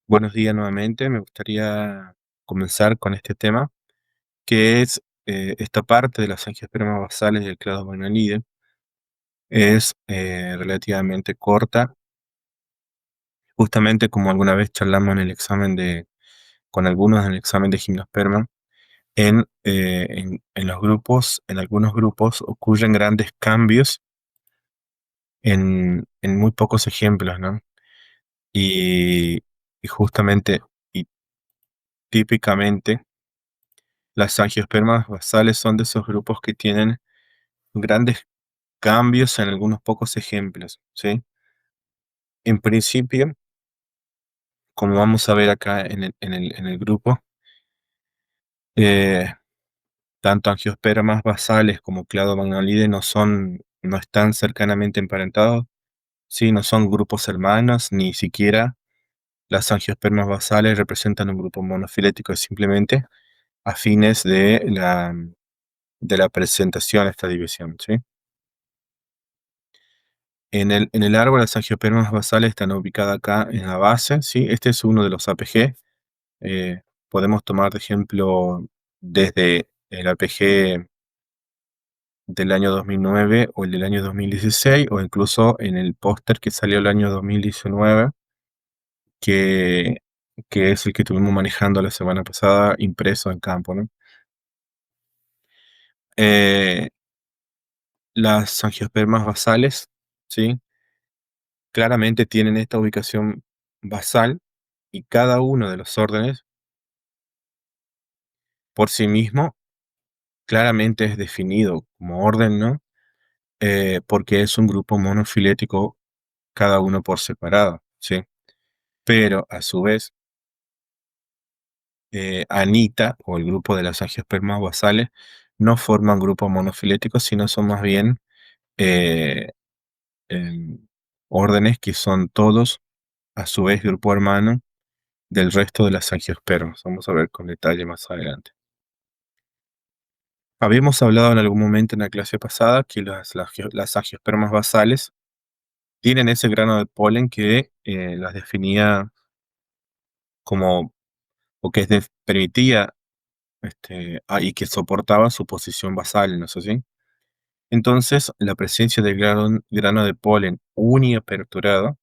Buenos días nuevamente. Me gustaría comenzar con este tema, que es esta parte de las angiospermas basales del clado magnolide. Es relativamente corta, justamente como alguna vez charlamos en el examen con algunos en el examen de gimnosperma. En los grupos, en algunos grupos ocurren grandes cambios en muy pocos ejemplos, ¿no? Y, y justamente y típicamente las angiospermas basales son de esos grupos que tienen grandes cambios en algunos pocos ejemplos, ¿sí? En principio, como vamos a ver acá en el grupo, eh, tanto angiospermas basales como cladomagnolide no están cercanamente emparentados, ¿sí? No son grupos hermanos, ni siquiera las angiospermas basales representan un grupo monofilético, es simplemente afines de la presentación, esta división, ¿sí? En el árbol, las angiopermas basales están ubicadas acá en la base, ¿sí? Este es uno de los APG. Podemos tomar de ejemplo desde el APG del año 2009 o el del año 2016, o incluso en el póster que salió el año 2019, que, que es el que estuvimos manejando la semana pasada, impreso en campo, ¿no? Eh, las angiospermas basales, ¿sí? Claramente tienen esta ubicación basal, y cada uno de los órdenes por sí mismo claramente es definido como orden, ¿no? Porque es un grupo monofilético, cada uno por separado, ¿sí? Pero a su vez, Anita o el grupo de las angiospermas basales no forman grupos monofiléticos, sino son más bien eh, em, órdenes que son todos a su vez grupo hermano del resto de las angiospermas. Vamos a ver con detalle más adelante. Habíamos hablado en algún momento en la clase pasada que las angiospermas basales tienen ese grano de polen que las definía como, o que permitía, y que soportaba su posición basal, ¿no es así? Entonces, la presencia del grano de polen uniaperturado,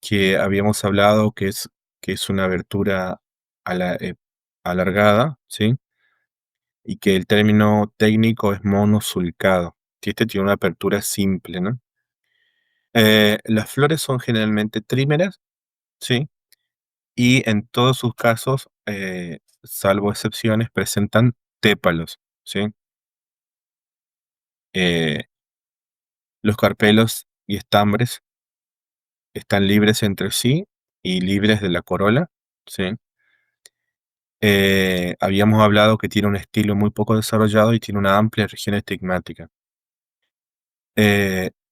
que habíamos hablado que es una abertura alargada, ¿sí? Y que el término técnico es monosulcado, que tiene una apertura simple, ¿no? Las flores son generalmente trímeras, ¿sí? Y en todos sus casos, salvo excepciones, presentan tépalos, ¿sí? Eh, los carpelos y estambres están libres entre sí y libres de la corola, ¿sí? Habíamos hablado que tiene un estilo muy poco desarrollado y tiene una amplia región estigmática.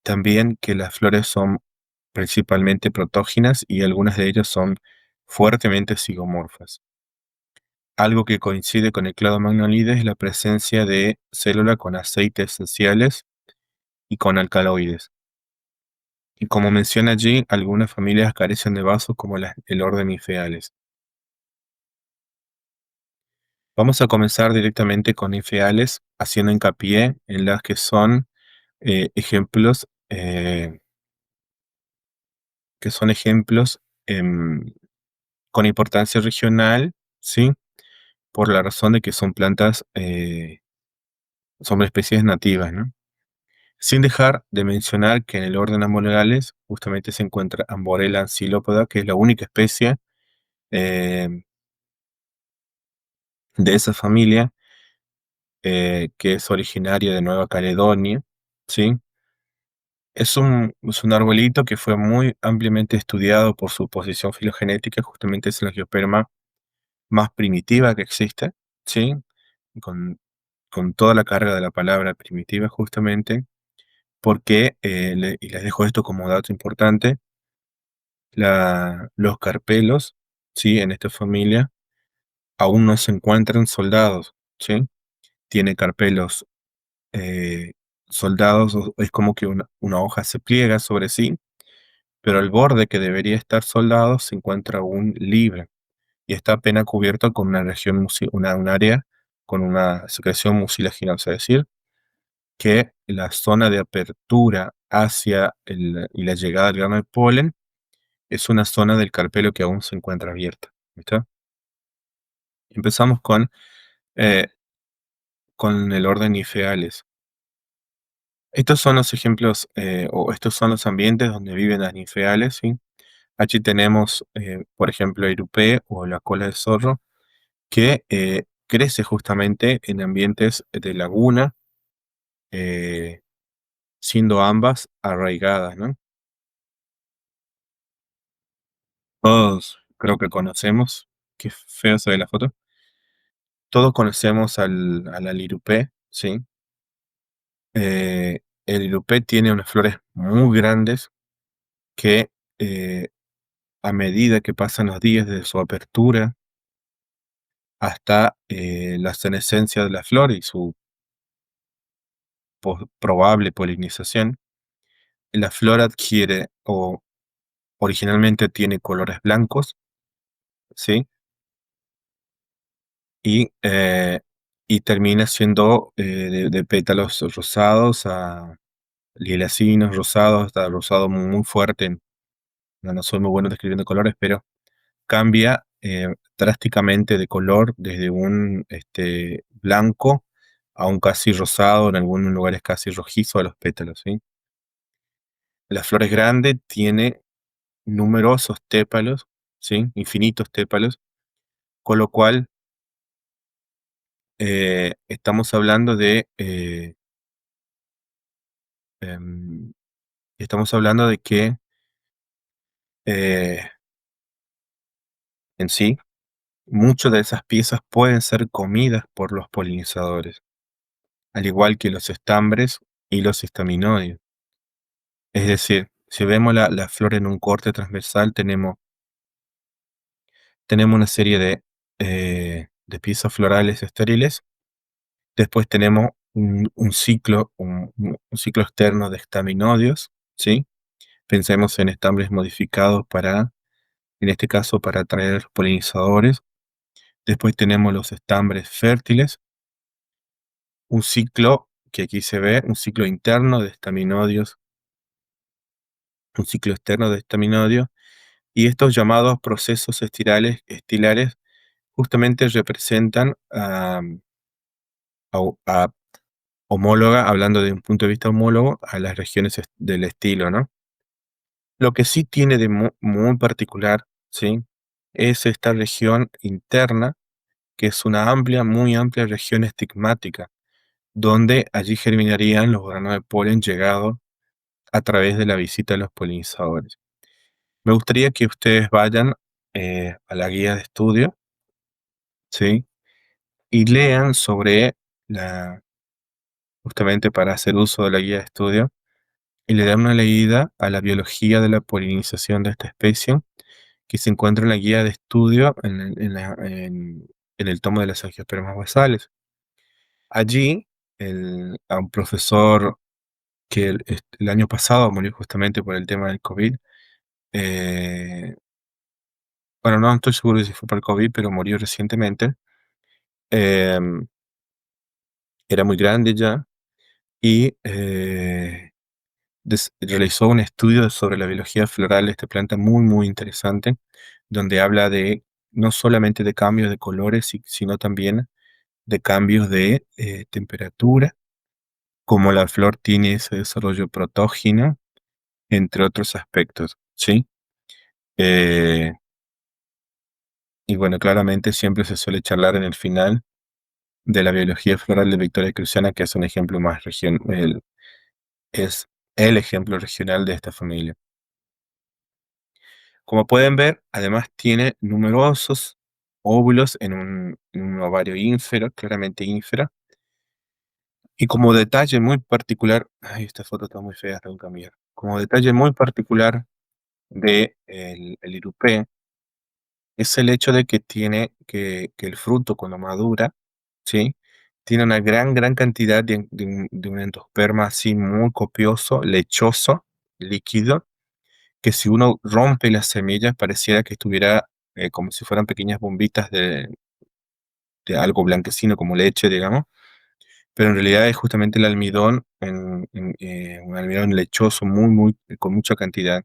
También que las flores son principalmente protógenas y algunas de ellas son fuertemente zigomorfas. Algo que coincide con el clado magnolide es la presencia de célula con aceites esenciales y con alcaloides. Y como menciona allí, algunas familias carecen de vasos como el orden Nymphales. Vamos a comenzar directamente con Nymphales, haciendo hincapié en las que son ejemplos, em, con importancia regional, ¿sí? Por la razón de que son plantas, son especies nativas, ¿no? Sin dejar de mencionar que en el orden Ammonerales justamente se encuentra Amborella ancylopeda, que es la única especie eh, de esa familia, que es originaria de Nueva Caledonia, ¿sí? Es un arbolito que fue muy ampliamente estudiado por su posición filogenética, justamente es la angiosperma más primitiva que existe, ¿sí? Con, con toda la carga de la palabra primitiva, justamente, porque, y les dejo esto como dato importante, los carpelos, ¿sí? En esta familia aún no se encuentran soldados, ¿sí? Tiene carpelos eh, soldados, es como que una hoja se pliega sobre sí, pero el borde que debería estar soldado se encuentra aún libre y está apenas cubierto con una región un área con una secreción mucilaginosa, es decir, que la zona de apertura hacia y la llegada del grano de polen es una zona del carpelo que aún se encuentra abierta. ¿Está? Empezamos eh, con el orden Nifeales. Estos son los ejemplos, o estos son los ambientes donde viven las ninfeales, ¿sí? Allí tenemos, por ejemplo, el Irupé o la cola de zorro, que crece justamente en ambientes de laguna, eh, siendo ambas arraigadas, ¿no? Todos creo que conocemos, qué feo se ve la foto, todos conocemos al alirupé, ¿sí? El irupé tiene unas flores muy grandes que a medida que pasan los días desde su apertura hasta la senescencia de la flor y su probable polinización, la flor adquiere o originalmente tiene colores blancos, ¿sí? Y, y termina siendo de pétalos rosados a lilacinos, rosados, hasta rosado muy fuerte. No, no soy muy bueno describiendo colores, pero cambia drásticamente de color desde un blanco a un casi rosado, en algunos lugares casi rojizo a los pétalos, ¿sí? La flor es grande, tiene numerosos tépalos, ¿sí? Infinitos tépalos, con lo cual estamos hablando em, de que eh, en sí, muchas de esas piezas pueden ser comidas por los polinizadores, al igual que los estambres y los estaminodios. Es decir, si vemos la flor en un corte transversal, tenemos una serie de piezas florales estériles. Después tenemos un ciclo externo de estaminodios, ¿sí? Pensemos en estambres modificados en este caso, para atraer polinizadores. Después tenemos los estambres fértiles, un ciclo que aquí se ve, un ciclo interno de estaminodios, un ciclo externo de estaminodios, y estos llamados procesos estilares justamente representan a homóloga, hablando de un punto de vista homólogo, a las regiones del estilo, ¿no? Lo que sí tiene de muy particular, ¿sí? Es esta región interna, que es una muy amplia región estigmática, donde allí germinarían los granos de polen llegados a través de la visita de los polinizadores. Me gustaría que ustedes vayan a la guía de estudio, ¿sí? Y lean sobre justamente para hacer uso de la guía de estudio, y le dan una leída a la biología de la polinización de esta especie, que se encuentra en la guía de estudio en el tomo de las angiospermas basales. Allí, a un profesor que el año pasado murió justamente por el tema del COVID, eh, bueno, no estoy seguro de si fue por el COVID, pero murió recientemente. em, Era muy grande ya y realizó un estudio sobre la biología floral de esta planta muy interesante, donde habla de no solamente de cambios de colores, sino también de cambios de temperatura, como la flor tiene ese desarrollo protógeno, entre otros aspectos, ¿sí? Eh, y bueno, claramente siempre se suele charlar en el final de la biología floral de Victoria Cruciana, que es un ejemplo más es el ejemplo regional de esta familia. Como pueden ver, además tiene numerosos óvulos en un ovario ínfero, claramente ínfero, y como detalle muy particular, ay, esta foto está muy fea, tengo que cambiar. Como detalle muy particular de el irupé, es el hecho de que tiene que el fruto cuando madura, ¿sí? Tiene una gran cantidad de un endosperma así muy copioso, lechoso, líquido, que si uno rompe las semillas pareciera que estuviera como si fueran pequeñas bombitas de algo blanquecino como leche, digamos, pero en realidad es justamente el almidón, un almidón lechoso con mucha cantidad.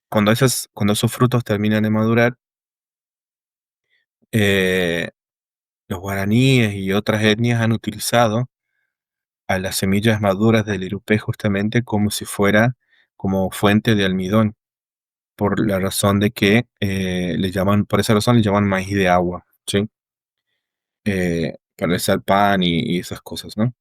Cuando esos frutos terminan de madurar, eh, los guaraníes y otras etnias han utilizado a las semillas maduras del irupé justamente como si fuera como fuente de almidón, por la razón de que por esa razón le llaman maíz de agua, ¿sí? Para hacer pan y esas cosas, ¿no?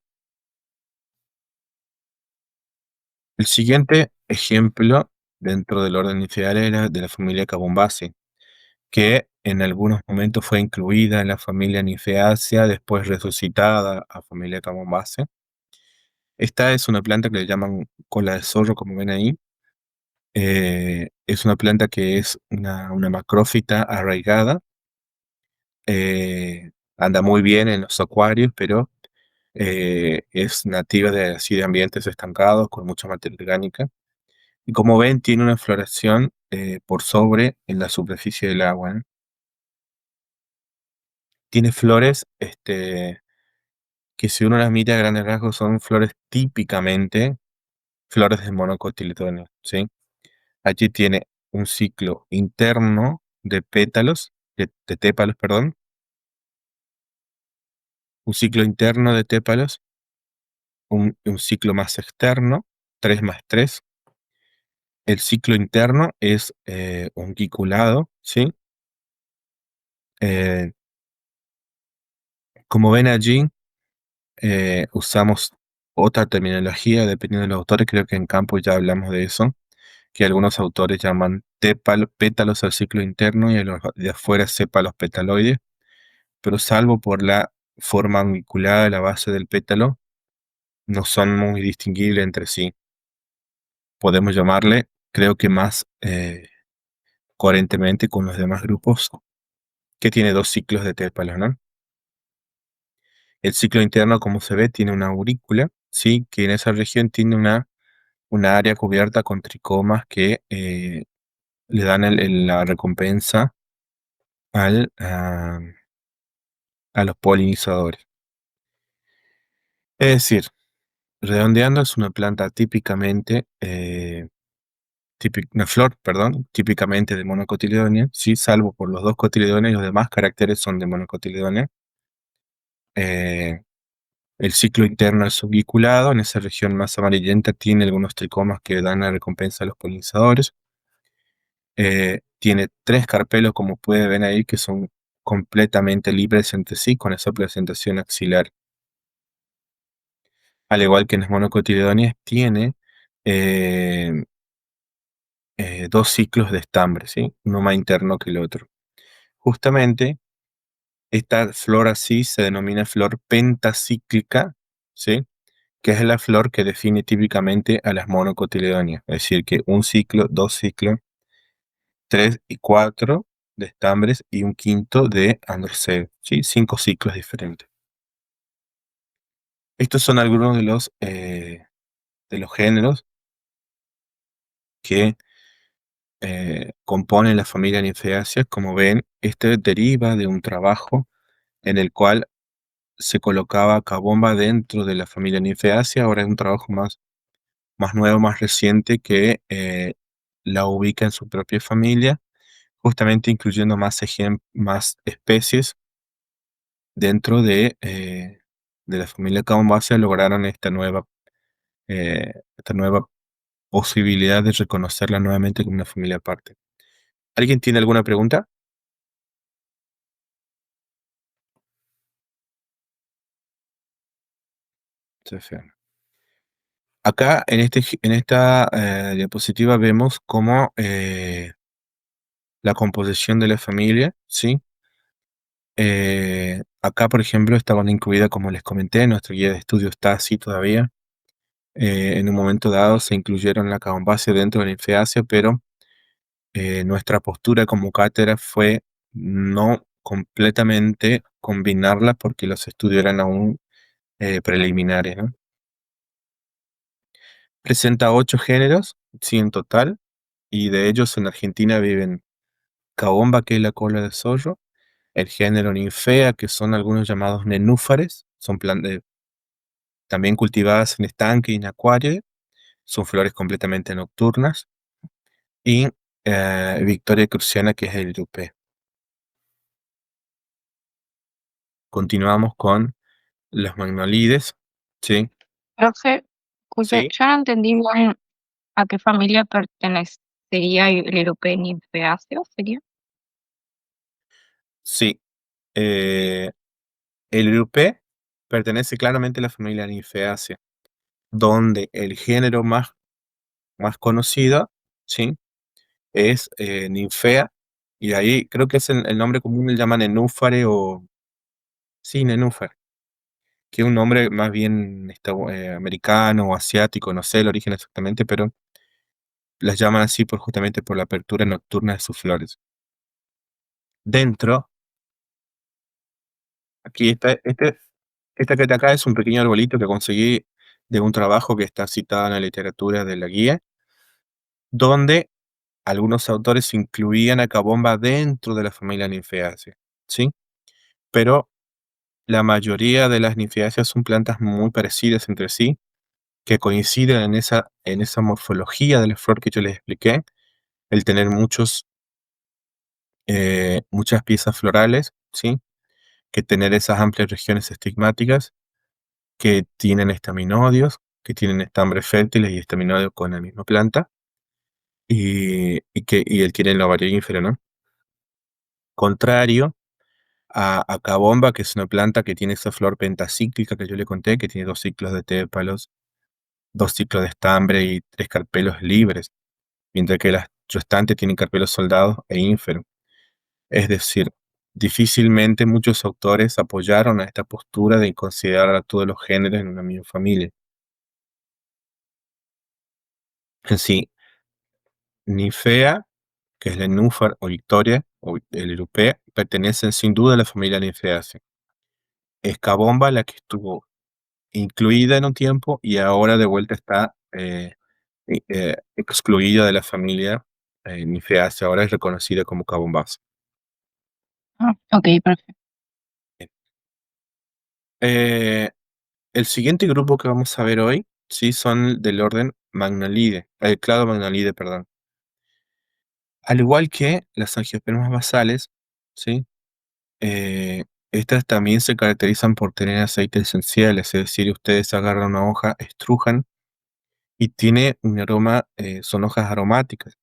El siguiente ejemplo dentro del orden inicial era de la familia Cabombaceae, que en algunos momentos fue incluida en la familia Nymphaeaceae, después resucitada a familia Cabombaceae. Esta es una planta que le llaman cola de zorro, como ven ahí. Es una planta que es una macrófita arraigada. Anda muy bien en los acuarios, pero es nativa de, así, de ambientes estancados con mucha materia orgánica. Y como ven, tiene una floración por sobre en la superficie del agua, ¿no? Tiene flores que si uno las mira a grandes rasgos son flores típicamente flores de monocotiledonea, ¿sí? Allí tiene un ciclo interno de pétalos, de tépalos, perdón, un ciclo interno de tépalos, un ciclo más externo, 3 más 3. El ciclo interno es unguiculado, ¿sí? Eh, como ven allí, usamos otra terminología, dependiendo de los autores, creo que en campo ya hablamos de eso, que algunos autores llaman pétalos al ciclo interno y a los de afuera sépalos petaloides, pero salvo por la forma unguiculada de la base del pétalo, no son muy distinguibles entre sí. Podemos llamarle, creo que más coherentemente con los demás grupos, que tiene dos ciclos de tépalos, ¿no? El ciclo interno, como se ve, tiene una aurícula, ¿sí? Que en esa región tiene una área cubierta con tricomas que le dan la recompensa al, a, a los polinizadores. Es decir, redondeando, es una planta una flor, perdón, típicamente de monocotiledonea, sí, salvo por los dos cotiledones, los demás caracteres son de monocotiledonea. Eh, el ciclo interno es subiculado, en esa región más amarillenta tiene algunos tricomas que dan la recompensa a los polinizadores. Tiene tres carpelos, como puede ver ahí, que son completamente libres entre sí, con esa presentación axilar. Al igual que en las monocotiledóneas, tiene eh, dos ciclos de estambre, ¿sí? Uno más interno que el otro. Justamente, esta flor así se denomina flor pentacíclica, ¿sí? Que es la flor que define típicamente a las monocotiledóneas. Es decir, que un ciclo, dos ciclos, tres y cuatro de estambres y un quinto de androceo, ¿sí? 5 ciclos diferentes. Estos son algunos de los géneros que componen la familia Nymphaeaceae. Como ven, este deriva de un trabajo en el cual se colocaba Cabomba dentro de la familia Nymphaeaceae. Ahora es un trabajo más nuevo, más reciente, que la ubica en su propia familia, justamente incluyendo más especies dentro de la familia Cabombaceae. Lograron esta nueva posibilidad de reconocerla nuevamente como una familia aparte. ¿Alguien tiene alguna pregunta? Perfecto. Acá en esta diapositiva vemos cómo la composición de la familia, ¿sí? Acá, por ejemplo, estaban incluidas, como les comenté, nuestra guía de estudio está así todavía. En un momento dado se incluyeron la Cabombacea dentro de la Nymphaeaceae, pero nuestra postura como cátedra fue no completamente combinarla porque los estudios eran aún preliminares, ¿no? Presenta 8 géneros, sí, en total. y de ellos en Argentina viven Caomba, que es la cola de zorro, el género Ninfea, que son algunos llamados nenúfares, son también cultivadas en estanque y en acuario, son flores completamente nocturnas, y Victoria cruciana, que es el yupé. Continuamos con los magnolides, ¿sí? Profe, escuche, Sí, yo no entendí bien a qué familia pertenecería el Erupeniferaceae, ¿sería? sí. El yupé pertenece claramente a la familia Ninfeaceae, donde el género más conocido, ¿sí? Es Ninfea, y ahí creo que es el nombre común, le llaman nenúfare o, sí, nenúfar, que es un nombre más bien americano o asiático, no sé el origen exactamente, pero las llaman así justamente por la apertura nocturna de sus flores. Dentro, aquí está, esta que está acá es un pequeño arbolito que conseguí de un trabajo que está citado en la literatura de la guía, donde algunos autores incluían a Cabomba dentro de la familia Nymphaeaceae, ¿sí? Pero la mayoría de las Nymphaeaceae son plantas muy parecidas entre sí, que coinciden en esa morfología de la flor que yo les expliqué, el tener muchas piezas florales, ¿sí? Que tener esas amplias regiones estigmáticas, que tienen estaminodios, que tienen estambres fértiles y estaminodios con la misma planta, y él tiene el ovario ínfero, ¿no? Contrario a Cabomba, que es una planta que tiene esa flor pentacíclica que yo le conté, que tiene 2 ciclos de tépalos, 2 ciclos de estambre y 3 carpelos libres, mientras que las restantes tienen carpelos soldados e ínferos. Es decir, difícilmente muchos autores apoyaron a esta postura de considerar a todos los géneros en una misma familia. En sí, Ninfea, que es la nenúfar o Victoria, o el europeo, pertenecen sin duda a la familia Nymphaeaceae. Es Cabomba la que estuvo incluida en un tiempo y ahora de vuelta está excluida de la familia Nymphaeaceae, ahora es reconocida como Cabombaceae. Ah, ok, perfecto. Eh, el siguiente grupo que vamos a ver hoy, sí, son del orden Magnolide, el clado Magnolide, perdón. Al igual que las angiospermas basales, ¿sí? Eh, estas también se caracterizan por tener aceites esenciales, es decir, ustedes agarran una hoja, estrujan y tiene un aroma, son hojas aromáticas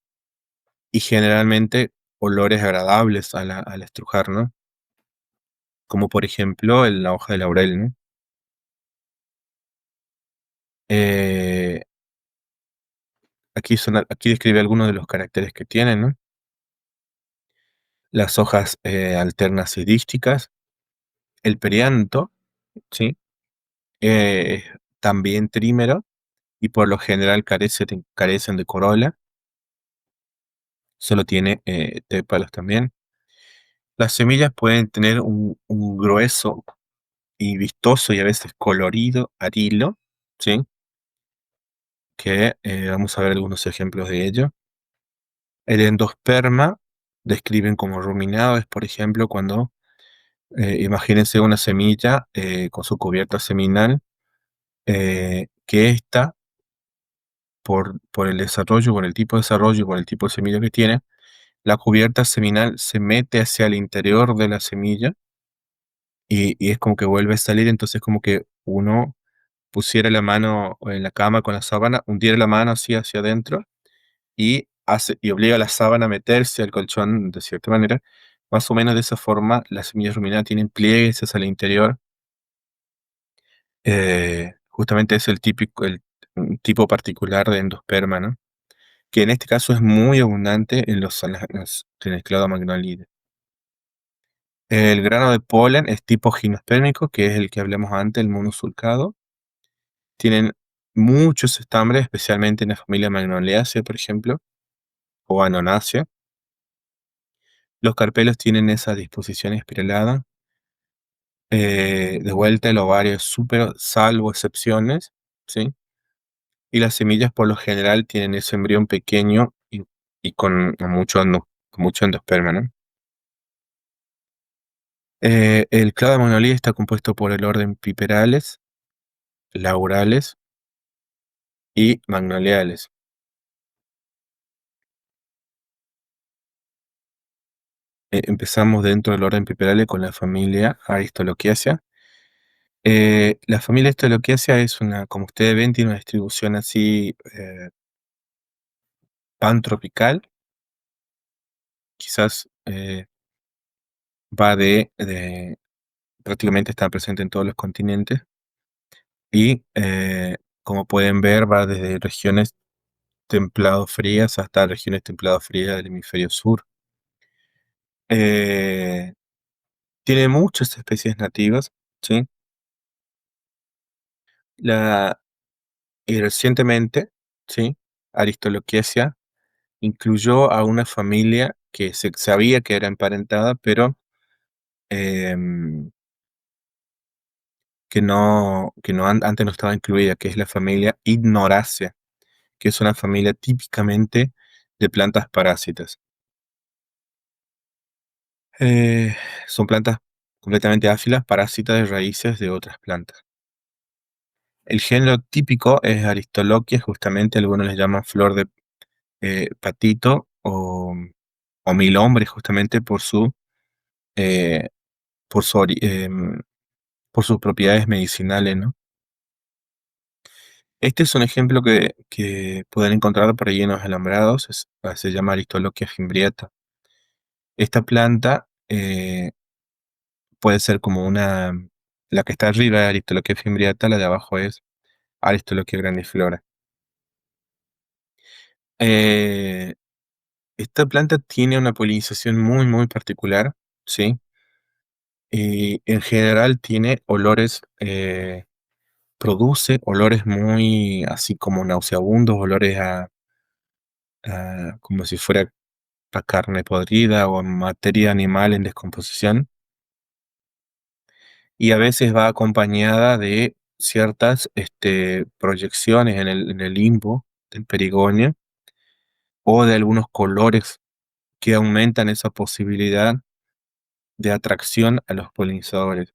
y generalmente olores agradables al estrujar, ¿no? Como por ejemplo la hoja de laurel, ¿no? Eh, aquí describe algunos de los caracteres que tienen, ¿no? Las hojas alternas y dísticas, el perianto, ¿sí? Eh, también trímero y por lo general carecen de corola, solo tiene tépalos también. Las semillas pueden tener un grueso y vistoso y a veces colorido arilo, ¿sí? Que vamos a ver algunos ejemplos de ello. El endosperma describen como ruminado, es por ejemplo cuando imagínense una semilla con su cubierta seminal, que ésta, por el desarrollo, por el tipo de desarrollo, por el tipo de semilla que tiene, la cubierta seminal se mete hacia el interior de la semilla y es como que vuelve a salir, entonces como que uno pusiera la mano en la cama con la sábana, hundiera la mano así hacia adentro y obliga a la sábana a meterse al colchón de cierta manera. Más o menos de esa forma, las semillas ruminadas tienen pliegues hacia el interior. Justamente es un tipo particular de endosperma, ¿no? Que en este caso es muy abundante en el clado magnolide. El grano de polen es tipo gimnospérmico, que es el que hablamos antes, el monosulcado. Tienen muchos estambres, especialmente en la familia Magnoliaceae, por ejemplo, o Anonaceae. Los carpelos tienen esa disposición espiralada. De vuelta, el ovario es súper, salvo excepciones, ¿sí? Y las semillas por lo general tienen ese embrión pequeño y con mucho endosperma, ¿no? El clado de Magnolias está compuesto por el orden Piperales, Laurales y Magnoliales. Empezamos dentro del orden Piperales con la familia Aristolochiaceae. La familia Aristolochiaceae es una, como ustedes ven, tiene una distribución así, pantropical. Quizás va prácticamente está presente en todos los continentes y, como pueden ver, va desde regiones templado frías hasta regiones templado frías del hemisferio sur. Eh, Tiene muchas especies nativas, ¿sí? La, y recientemente, ¿sí? Aristolochiaceae incluyó a una familia que se sabía que era emparentada, pero em, antes no estaba incluida, que es la familia Ignoraceae, que es una familia típicamente de plantas parásitas. Eh, Son plantas completamente áfilas, parásitas de raíces de otras plantas. El género típico es Aristolochia, justamente algunos les llaman flor de patito o mil hombres, justamente eh, por su por sus propiedades medicinales, ¿no? Este es un ejemplo que pueden encontrar por ahí en los alambrados, se llama Aristolochia fimbriata. Esta planta puede ser como la que está arriba es Aristolochia fimbriata, la de abajo es Aristolochia grandiflora. Eh, Esta planta tiene una polinización muy, muy particular, ¿sí? Y en general tiene olores, produce olores muy así como nauseabundos, olores como si fuera a carne podrida o materia animal en descomposición. Y a veces va acompañada de ciertas proyecciones en el limbo del perigonio o de algunos colores que aumentan esa posibilidad de atracción a los polinizadores.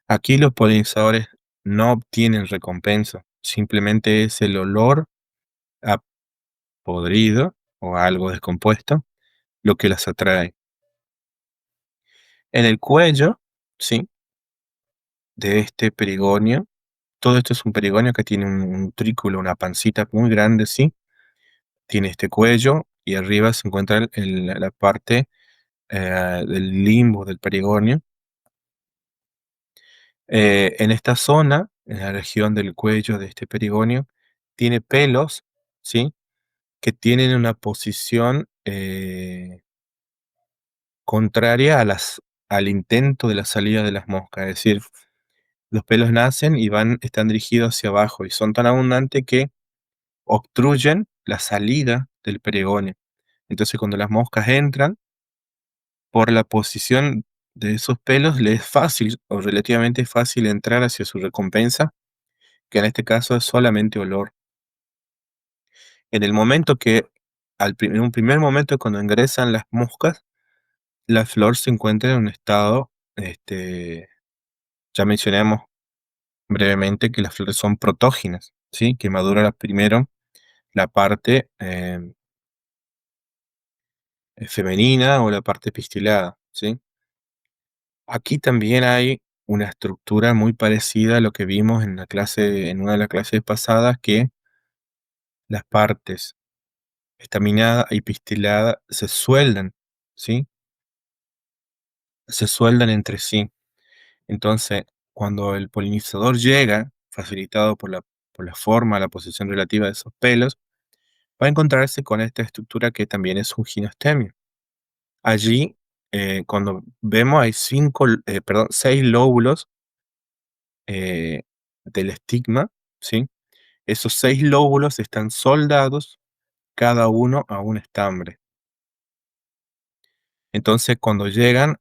Aquí los polinizadores no obtienen recompensa, simplemente es el olor a podrido o a algo descompuesto lo que las atrae. En el cuello, ¿sí? De este perigonio, todo esto es un perigonio que tiene un trículo, una pancita muy grande, ¿sí? Tiene este cuello y arriba se encuentra la parte del limbo del perigonio. En esta zona, en la región del cuello de este perigonio, tiene pelos, ¿sí? Que tienen una posición contraria al intento de la salida de las moscas. Es decir, los pelos nacen y están dirigidos hacia abajo y son tan abundantes que obstruyen la salida del perigonio. Entonces, cuando las moscas entran, por la posición de esos pelos, les es fácil o relativamente fácil entrar hacia su recompensa, que en este caso es solamente olor. En el momento que, en un primer momento, cuando ingresan las moscas, la flor se encuentra en un estado, ya mencionamos brevemente que las flores son protógenas, ¿sí? Que madura primero la parte femenina o la parte pistilada, ¿sí? Aquí también hay una estructura muy parecida a lo que vimos en una de las clases pasadas, que las partes estaminada y pistilada se sueldan, ¿sí? Se sueldan entre sí. Entonces, cuando el polinizador llega, facilitado por la forma, la posición relativa de esos pelos, va a encontrarse con esta estructura que también es un ginostemio. Allí, cuando vemos, hay seis lóbulos eh, del estigma, ¿sí? Esos seis lóbulos están soldados cada uno a un estambre. Entonces, cuando las llegan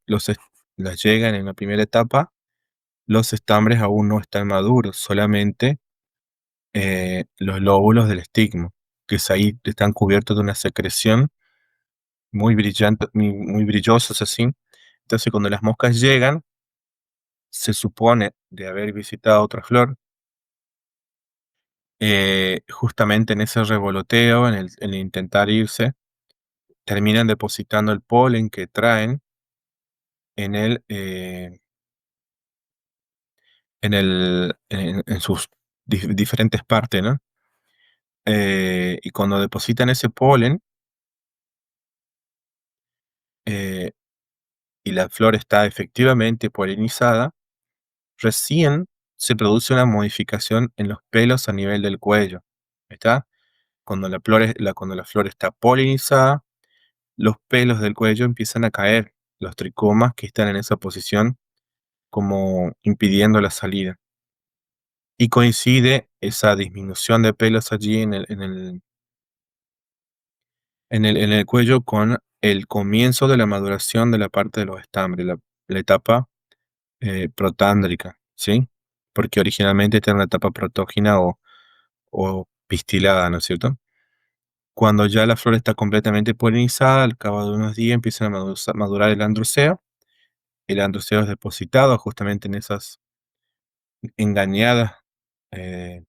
en la primera etapa, los estambres aún no están maduros, solamente los lóbulos del estigma, que ahí están cubiertos de una secreción muy brillantes, muy brillosos así. Entonces, cuando las moscas llegan, se supone de haber visitado otra flor, justamente en ese revoloteo, en el intentar irse, terminan depositando el polen que traen en en sus diferentes partes, ¿no? Y cuando depositan ese polen, eh, y la flor está efectivamente polinizada, recién se produce una modificación en los pelos a nivel del cuello, ¿está? Cuando la flor está polinizada, los pelos del cuello empiezan a caer, los tricomas que están en esa posición, como impidiendo la salida. Y coincide esa disminución de pelos allí en el cuello con el comienzo de la maduración de la parte de los estambres, la etapa protándrica, ¿sí? Porque originalmente está en la etapa protógina o pistilada, ¿no es cierto? Cuando ya la flor está completamente polinizada, al cabo de unos días empiezan a madurar el androceo. El androceo es depositado justamente en esas engañadas, eh,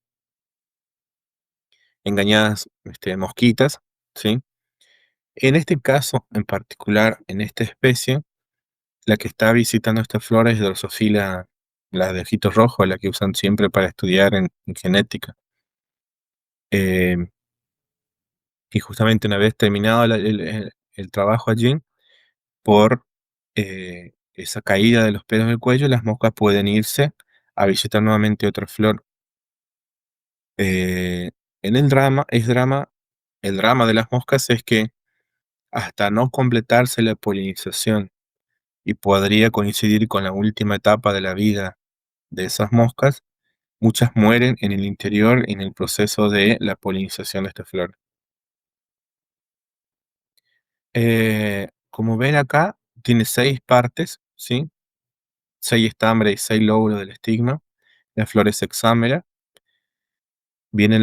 mosquitas, ¿sí? En este caso, en particular, en esta especie, la que está visitando esta flora es Drosophila, la de ojitos rojos, la que usan siempre para estudiar en genética. Eh, y justamente una vez terminado el trabajo allí, por esa caída de los pelos del cuello, las moscas pueden irse a visitar nuevamente otra flor. En el drama de las moscas es que hasta no completarse la polinización y podría coincidir con la última etapa de la vida de esas moscas, muchas mueren en el interior en el proceso de la polinización de esta flor. Como ven acá, tiene 6 partes, ¿sí? 6 estambres y 6 lóbulos del estigma. La flor es hexámera. Viene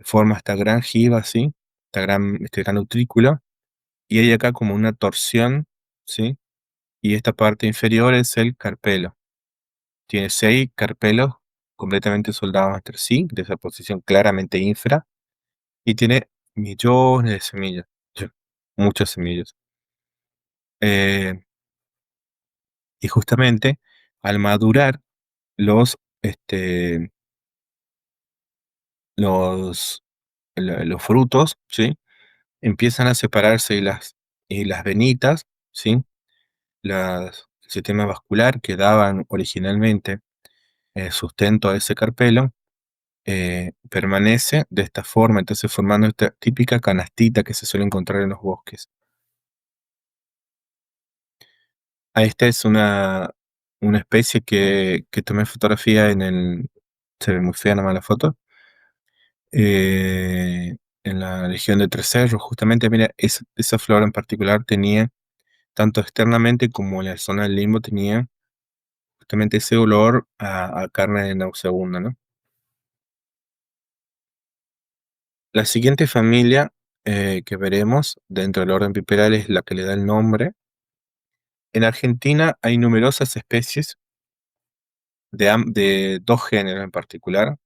forma esta gran jiba, ¿sí? Este gran utrículo. Y hay acá como una torsión, ¿sí? Y esta parte inferior es el carpelo. Tiene 6 carpelos completamente soldados entre sí, de esa posición claramente infra, y tiene millones de semillas, sí, muchas semillas. Eh, y justamente al madurar los, este, los frutos, ¿sí? Empiezan a separarse las venitas, ¿sí? El sistema vascular que daban originalmente sustento a ese carpelo, permanece de esta forma, entonces formando esta típica canastita que se suele encontrar en los bosques. Esta es una especie que tomé fotografía se ve muy fea nomás la foto, en la región de Tres Cerros, justamente, mira, esa flor en particular tenía, tanto externamente como en la zona del limbo, tenía justamente ese olor a carne nauseabunda, ¿no? La siguiente familia que veremos dentro del orden Piperal es la que le da el nombre. En Argentina hay numerosas especies de dos géneros en particular,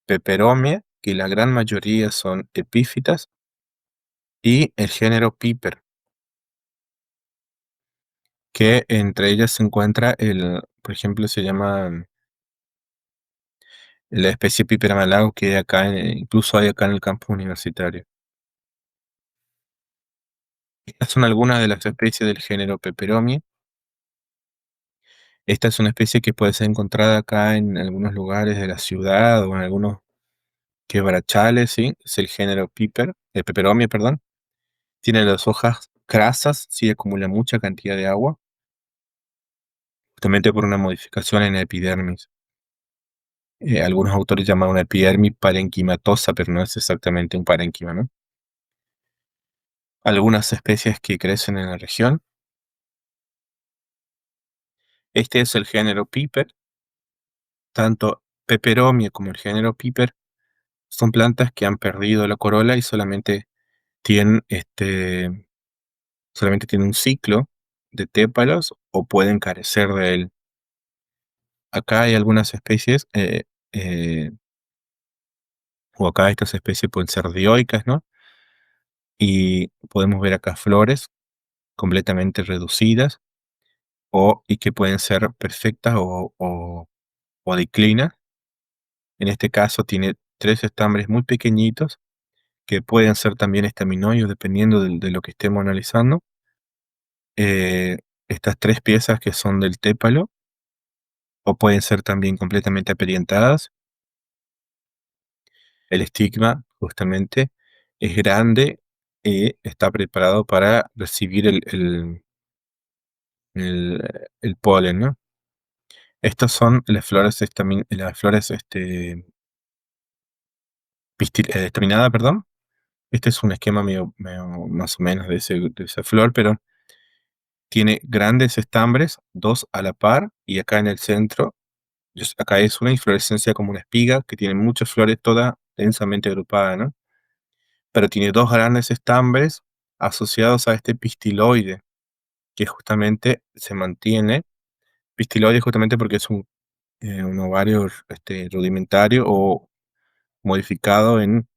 Peperomia, que la gran mayoría son epífitas, y el género Piper, que entre ellas se encuentra por ejemplo, se llama la especie Piper amalago, que acá, incluso hay acá en el campus universitario. Estas son algunas de las especies del género Peperomia. Esta es una especie que puede ser encontrada acá en algunos lugares de la ciudad o en algunos quebrachales, ¿sí? Es el género Peperomia, perdón. Tiene las hojas crasas, sí, acumula mucha cantidad de agua, justamente por una modificación en la epidermis. Algunos autores llaman una epidermis parenquimatosa, pero no es exactamente un parénquima, ¿no? Algunas especies que crecen en la región. Este es el género Piper. Tanto Peperomia como el género Piper son plantas que han perdido la corola y solamente tienen solamente tiene un ciclo de tépalos o pueden carecer de él. Acá hay algunas especies, eh, o acá estas especies pueden ser dioicas, ¿no? Y podemos ver acá flores completamente reducidas y que pueden ser perfectas o diclinas. En este caso tiene tres estambres muy pequeñitos que pueden ser también estaminoides dependiendo de lo que estemos analizando. Eh, Estas tres piezas que son del tépalo o pueden ser también completamente aperientadas. El estigma justamente es grande y está preparado para recibir el polen, ¿no? Estas son las flores estaminadas, perdón. Este es un esquema medio más o menos de esa flor, pero tiene grandes estambres, dos a la par, y acá en el centro, acá es una inflorescencia como una espiga que tiene muchas flores, toda densamente agrupada, ¿no? Pero tiene dos grandes estambres asociados a este pistiloide, que justamente se mantiene. Pistiloide justamente porque es un ovario rudimentario o modificado en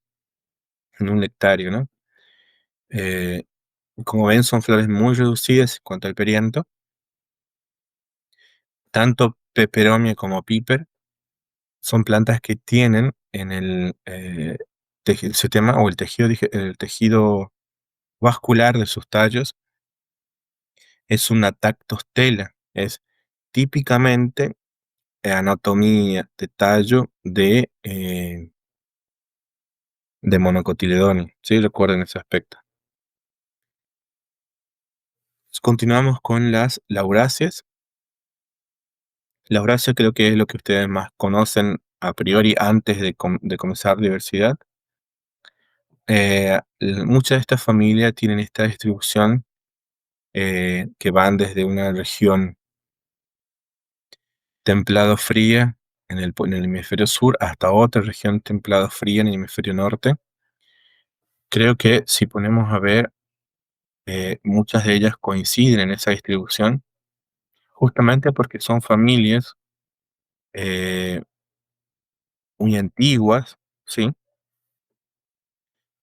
un nectario, ¿no? Eh, Como ven, son flores muy reducidas en cuanto al perianto. Tanto peperomia como piper son plantas que tienen en el sistema o el tejido vascular de sus tallos, es una tactostela, es típicamente anatomía de tallo de monocotiledonea, ¿sí? Recuerden ese aspecto. Continuamos con las lauráceas. Laurasia creo que es lo que ustedes más conocen a priori antes de comenzar diversidad. Muchas de estas familias tienen esta distribución que van desde una región templado-fría en el hemisferio sur hasta otra región templado-fría en el hemisferio norte. Creo que si ponemos a ver, muchas de ellas coinciden en esa distribución, justamente porque son familias eh, muy antiguas, ¿sí?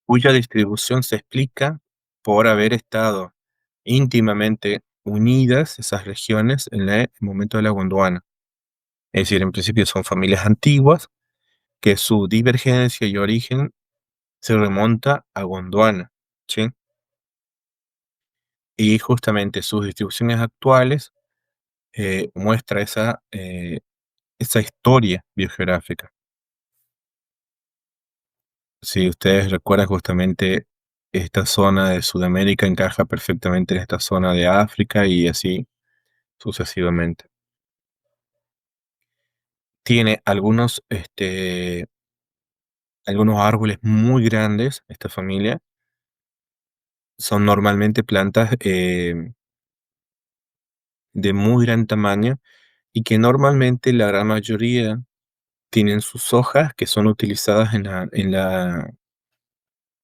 Cuya distribución se explica por haber estado íntimamente unidas esas regiones en el momento de la Gondwana. Es decir, en principio son familias antiguas que su divergencia y origen se remonta a Gondwana, ¿sí? Y justamente sus distribuciones actuales muestra esa historia biogeográfica. Si ustedes recuerdan justamente esta zona de Sudamérica encaja perfectamente en esta zona de África y así sucesivamente. Tiene algunos árboles muy grandes, esta familia. Son normalmente plantas de muy gran tamaño y que normalmente la gran mayoría tienen sus hojas que son utilizadas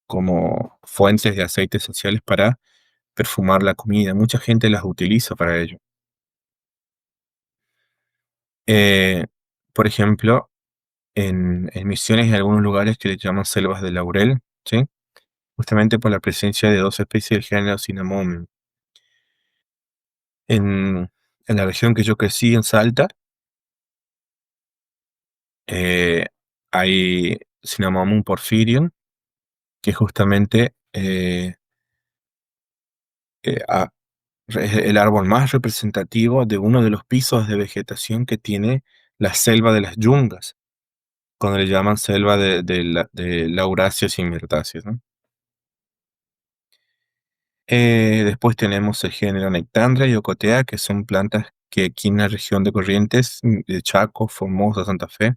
como fuentes de aceites esenciales para perfumar la comida. Mucha gente las utiliza para ello. Eh, por ejemplo, en Misiones hay algunos lugares que le llaman selvas de laurel, ¿sí? Justamente por la presencia de dos especies del género Cinnamomum. En la región que yo crecí, en Salta, eh, hay Cinnamomum porphyrium, que justamente es el árbol más representativo de uno de los pisos de vegetación que tiene la selva de las yungas, cuando le llaman selva de Lauraceas y Mirtáceas, ¿no? Después tenemos el género Nectandria y Ocotea, que son plantas que aquí en la región de Corrientes, de Chaco, Formosa, Santa Fe,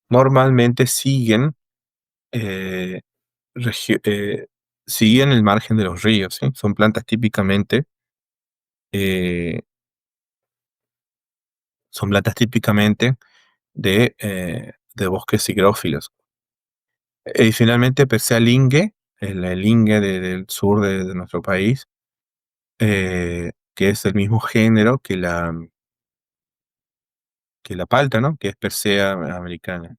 normalmente eh, regi- eh, siguen el margen de los ríos, ¿sí? Son plantas eh, típicamente de bosques higrófilos. Y finalmente, pese al Inge, el Inge del sur de nuestro país, que es el mismo género que la palta, ¿no? Que es Persea americana.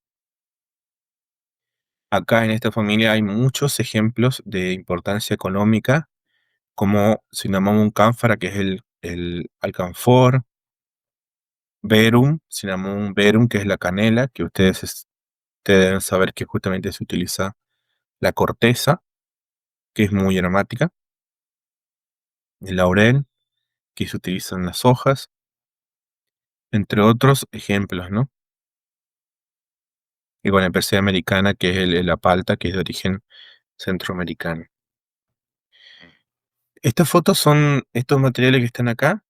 Acá en esta familia hay muchos ejemplos de importancia económica, como Cinnamomum cámphora, que es el alcanfor, verum, Cinnamomum verum, que es la canela, que ustedes deben saber que justamente se utiliza la corteza, que es muy aromática, el laurel, que se utilizan las hojas, entre otros ejemplos, ¿no? Y bueno, el Persea americana, que es la palta, que es de origen centroamericano. Estas fotos estos materiales que están acá,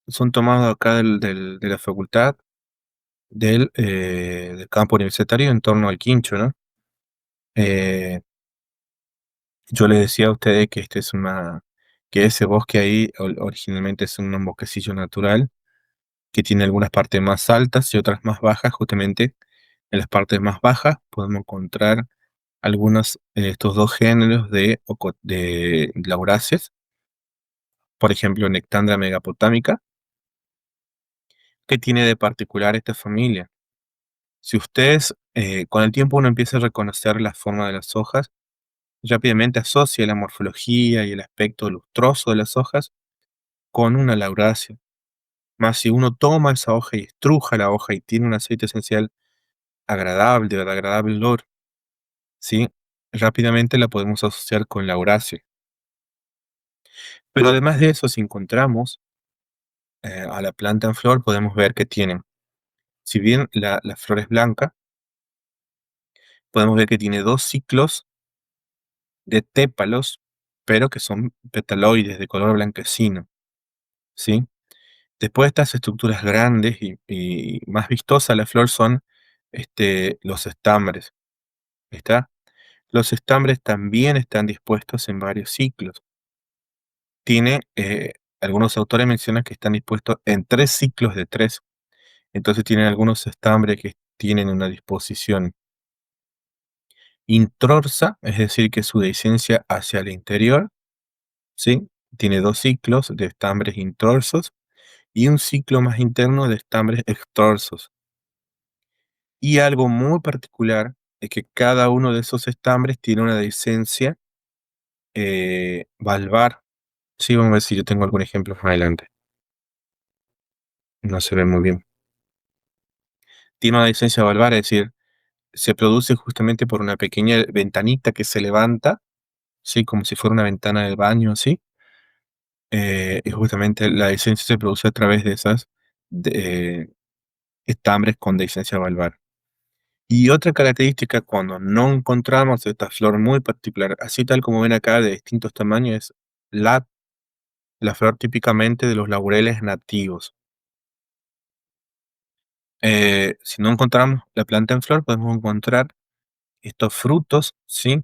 son tomados acá de la facultad, del campo universitario en torno al Quincho, ¿no? Eh, yo les decía a ustedes que que ese bosque ahí originalmente es un bosquecillo natural que tiene algunas partes más altas y otras más bajas. Justamente en las partes más bajas podemos encontrar algunos de estos dos géneros de lauráceas, por ejemplo, Nectandra megapotámica. ¿Qué tiene de particular esta familia? Si ustedes, con el tiempo uno empieza a reconocer la forma de las hojas, rápidamente asocia la morfología y el aspecto lustroso de las hojas con una laurácea. Más si uno toma esa hoja y estruja la hoja y tiene un aceite esencial agradable, de agradable olor, ¿sí? Rápidamente la podemos asociar con laurácea. Pero además de eso, si encontramos a la planta en flor, podemos ver que tiene, si bien la flor es blanca, podemos ver que tiene dos ciclos de tépalos, pero que son petaloides de color blanquecino, ¿sí? Después, estas estructuras grandes y más vistosas la flor son los estambres, ¿está? Los estambres también están dispuestos en varios ciclos. Algunos autores mencionan que están dispuestos en 3 ciclos de 3. Entonces tienen algunos estambres que tienen una disposición introrsa, es decir, que su dehiscencia hacia el interior, ¿sí? Tiene 2 ciclos de estambres introrsos y un ciclo más interno de estambres extorsos. Y algo muy particular es que cada uno de esos estambres tiene una dehiscencia valvar. Sí, vamos a ver si yo tengo algún ejemplo más adelante. No se ve muy bien. Tiene una dehiscencia valvar, es decir, se produce justamente por una pequeña ventanita que se levanta, ¿sí? Como si fuera una ventana del baño, así. Y justamente la dehiscencia se produce a través de esas de- estambres con dehiscencia valvar. Y otra característica cuando no encontramos esta flor muy particular, así tal como ven acá de distintos tamaños, es la flor típicamente de los laureles nativos. Si no encontramos la planta en flor, podemos encontrar estos frutos, ¿sí?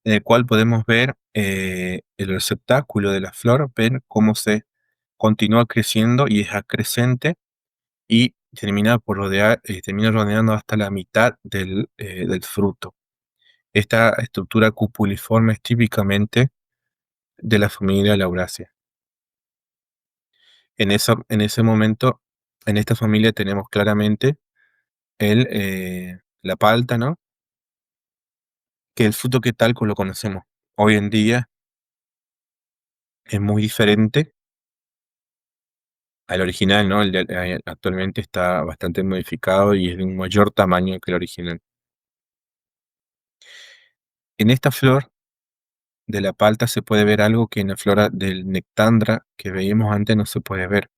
En el cual podemos ver el receptáculo de la flor, ver cómo se continúa creciendo y es acrecente y termina rodeando hasta la mitad del fruto. Esta estructura cupuliforme es típicamente de la familia Lauraceae. En ese momento, en esta familia tenemos claramente la palta, ¿no? Que el fruto que tal como lo conocemos hoy en día es muy diferente al original, ¿no? Actualmente está bastante modificado y es de un mayor tamaño que el original. En esta flor de la palta se puede ver algo que en la flora del nectandra que veíamos antes no se puede ver.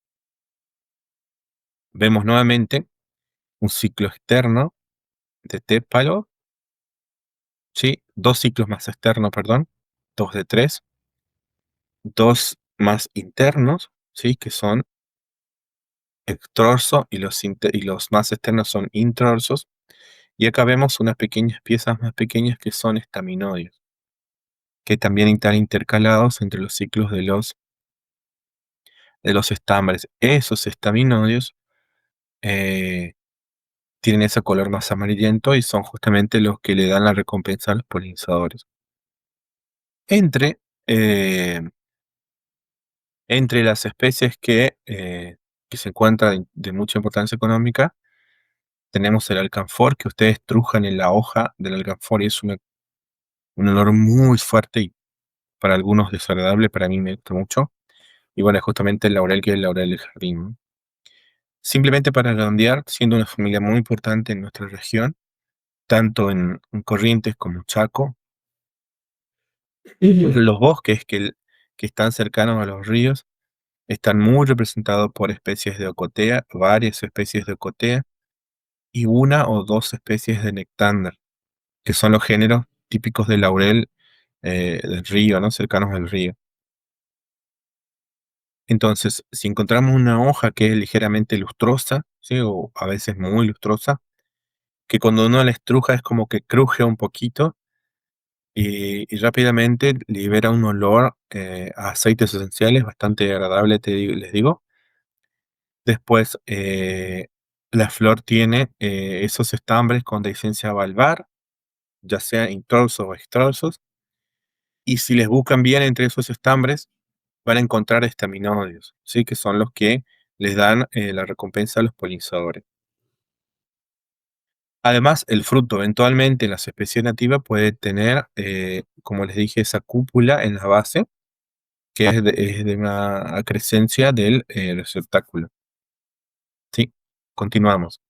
Vemos nuevamente un ciclo externo de tépalo, ¿sí? 2 ciclos más externos, perdón, 2 de 3, dos más internos, ¿sí? Que son extorso y los más externos son introrsos. Y acá vemos unas pequeñas piezas más pequeñas que son estaminodios, que también están intercalados entre los ciclos de los estambres. Esos estaminodios eh, tienen ese color más amarillento y son justamente los que le dan la recompensa a los polinizadores. Entre, eh, Entre las especies que se encuentran de mucha importancia económica, tenemos el alcanfor, que ustedes trujan en la hoja del alcanfor y es un olor muy fuerte y para algunos desagradable, para mí me gusta mucho. Y bueno, es justamente el laurel, que es el laurel del jardín, ¿no? Simplemente para redondear, siendo una familia muy importante en nuestra región, tanto en Corrientes como Chaco, los bosques que están cercanos a los ríos están muy representados por especies de ocotea, varias especies de ocotea y una o dos especies de nectándar, que son los géneros típicos del laurel del río, ¿no? Cercanos al río. Entonces, si encontramos una hoja que es ligeramente lustrosa, ¿sí? O a veces muy lustrosa, que cuando uno la estruja es como que cruje un poquito y rápidamente libera un olor a aceites esenciales bastante agradable, les digo. Después, la flor tiene esos estambres con dehiscencia valvar, ya sea introrsos o extrorsos, y si les buscan bien entre esos estambres, van a encontrar estaminodios, ¿sí? Que son los que les dan la recompensa a los polinizadores. Además, el fruto eventualmente en las especies nativas puede tener, como les dije, esa cúpula en la base, que es de una acrescencia del receptáculo. Sí, continuamos.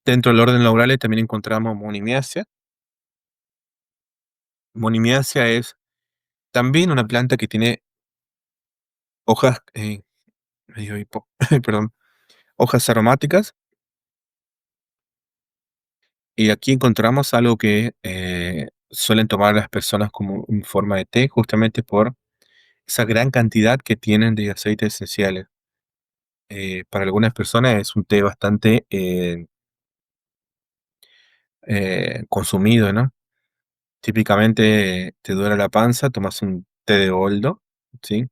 Dentro del orden Laurale también encontramos Monimiaceae. Monimiaceae es también una planta que tiene hojas, perdón, hojas aromáticas. Y aquí encontramos algo que suelen tomar las personas como en forma de té, justamente por esa gran cantidad que tienen de aceites esenciales. Para algunas personas es un té bastante consumido, ¿no? Típicamente te duele la panza, tomas un té de boldo, ¿sí?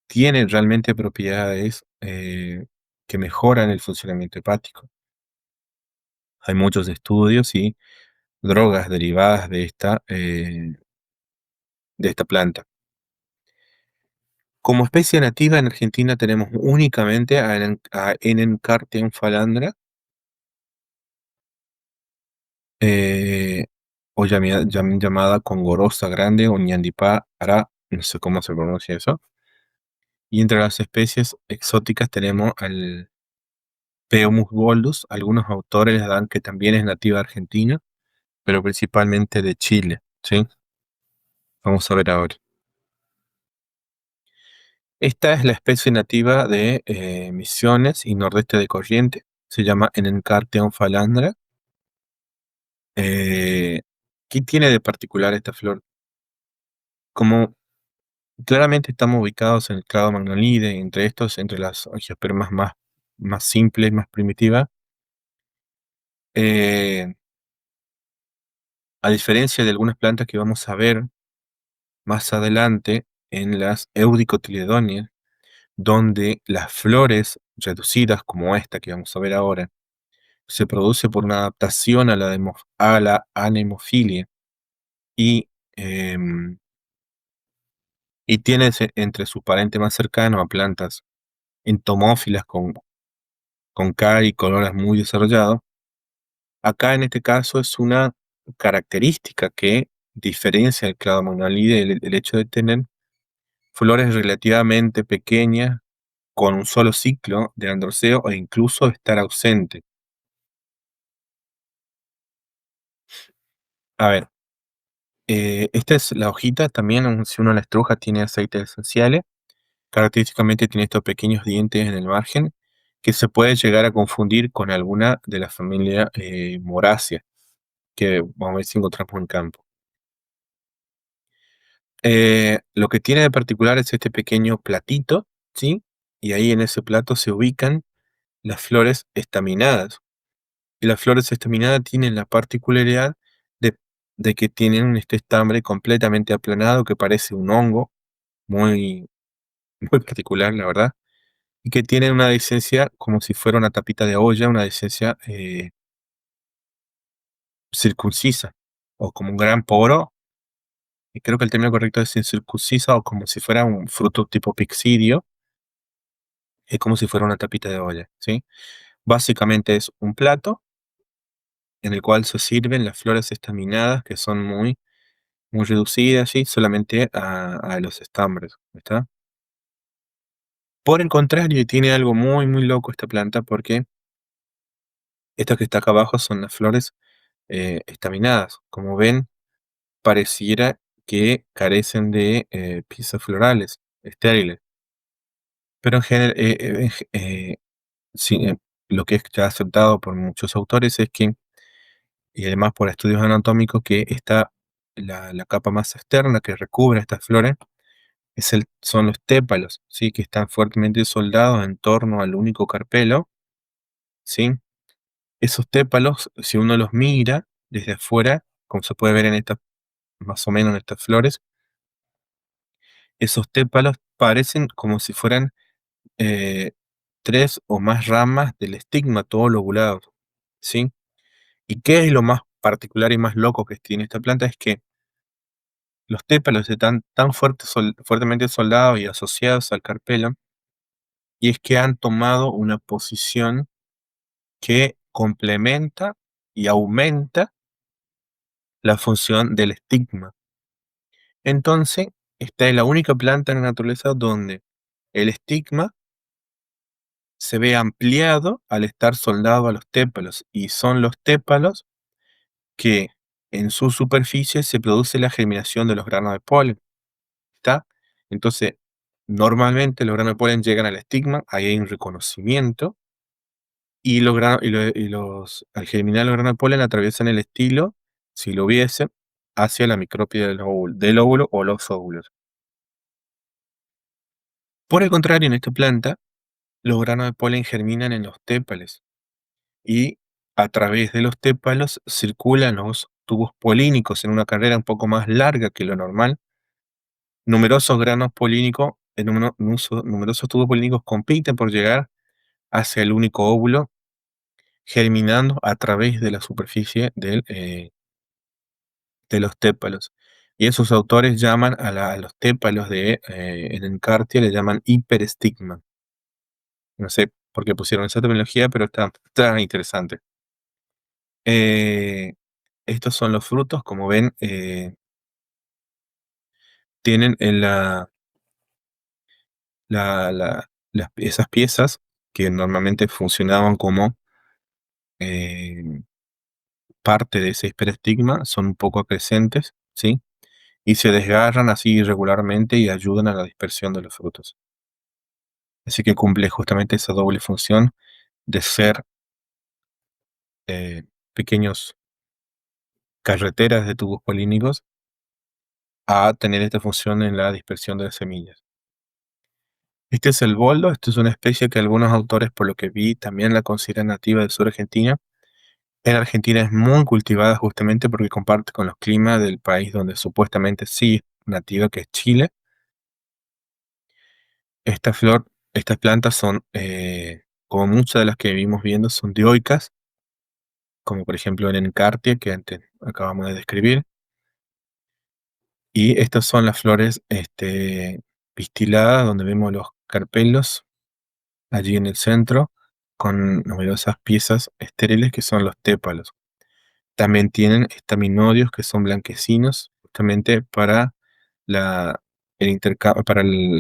Tiene realmente propiedades que mejoran el funcionamiento hepático. Hay muchos estudios y drogas derivadas de esta planta. Como especie nativa en Argentina tenemos únicamente a Enencarta falandra, eh, o llamada congorosa grande o ñandipá ara, no sé cómo se pronuncia eso. Y entre las especies exóticas tenemos al Peomus boldus. Algunos autores le dan que también es nativa argentina, pero principalmente de Chile, ¿sí? Vamos a ver ahora. Esta es la especie nativa de Misiones y nordeste de Corrientes. Se llama Enencarta falandra. Eh, ¿Qué tiene de particular esta flor? Como claramente estamos ubicados en el clado Magnolide, entre estos, entre las angiospermas más simples, más primitivas, eh, a diferencia de algunas plantas que vamos a ver más adelante en las Eudicotyledóneas, donde las flores reducidas, como esta que vamos a ver ahora, se produce por una adaptación a la anemofilia y em, y tiene entre sus parentes más cercanos a plantas entomófilas con cara y colores muy desarrollados. Acá en este caso es una característica que diferencia el clado monalide el hecho de tener flores relativamente pequeñas con un solo ciclo de androceo o incluso estar ausente. A ver, esta es la hojita, también si uno la estruja tiene aceites esenciales. Característicamente tiene estos pequeños dientes en el margen que se puede llegar a confundir con alguna de la familia Moraceae, que vamos a ver si encontramos en campo. Lo que tiene de particular es este pequeño platito, ¿sí? Y ahí en ese plato se ubican las flores estaminadas. Y las flores estaminadas tienen la particularidad de, de que tienen este estambre completamente aplanado que parece un hongo, muy, muy particular, la verdad, y que tienen una dehiscencia como si fuera una tapita de olla, una dehiscencia circuncisa, o como un gran poro y creo que el término correcto es incircuncisa o como si fuera un fruto tipo pixidio, es como si fuera una tapita de olla, ¿sí? Básicamente es un plato en el cual se sirven las flores estaminadas que son muy reducidas, ¿sí? Solamente a los estambres, ¿está? Por el contrario, tiene algo muy loco esta planta porque esta que está acá abajo son las flores estaminadas. Como ven, pareciera que carecen de piezas florales, estériles. Pero sí, lo que está aceptado por muchos autores es que, y además por estudios anatómicos, que la capa más externa que recubre estas flores son los tépalos, ¿sí? Que están fuertemente soldados en torno al único carpelo, ¿sí? Esos tépalos, si uno los mira desde afuera, como se puede ver en estas, más o menos en estas flores, esos tépalos parecen como si fueran eh, 3 o más ramas del estigma, todos lobulados, ¿sí? ¿Y qué es lo más particular y más loco que tiene esta planta? Es que los tépalos están tan fuertemente soldados y asociados al carpelo, y es que han tomado una posición que complementa y aumenta la función del estigma. Entonces, esta es la única planta en la naturaleza donde el estigma se ve ampliado al estar soldado a los tépalos, y son los tépalos que en su superficie se produce la germinación de los granos de polen, ¿está? Entonces, normalmente los granos de polen llegan al estigma, ahí hay un reconocimiento, y al germinar los granos de polen atraviesan el estilo, si lo hubiese, hacia la micropia del óvulo o los óvulos. Por el contrario, en esta planta, los granos de polen germinan en los tépales y a través de los tépalos circulan los tubos polínicos en una carrera un poco más larga que lo normal. Numerosos granos polínicos, numerosos tubos polínicos compiten por llegar hacia el único óvulo, germinando a través de la superficie de los tépalos. Y esos autores llaman a los tépalos en Encartia, le llaman hiperestigma. No sé por qué pusieron esa terminología, pero está interesante. Eh, Estos son los frutos, como ven, tienen esas piezas que normalmente funcionaban como eh, parte de ese hiperestigma, son un poco acrescentes, ¿sí? Y se desgarran así irregularmente y ayudan a la dispersión de los frutos. Así que cumple justamente esa doble función de ser eh, pequeños carreteras de tubos polínicos a tener esta función en la dispersión de las semillas. Este es el boldo, esto es una especie que algunos autores, por lo que vi, también la consideran nativa del sur argentina. En Argentina es muy cultivada justamente porque comparte con los climas del país donde supuestamente sí es nativa, que es Chile. Esta flor, estas plantas son, como muchas de las que vivimos viendo, son dioicas, como por ejemplo en Encartia, que antes acabamos de describir. Y estas son las flores pistiladas, donde vemos los carpelos allí en el centro, con numerosas piezas estériles que son los tépalos. También tienen estaminodios que son blanquecinos, justamente para el intercambio,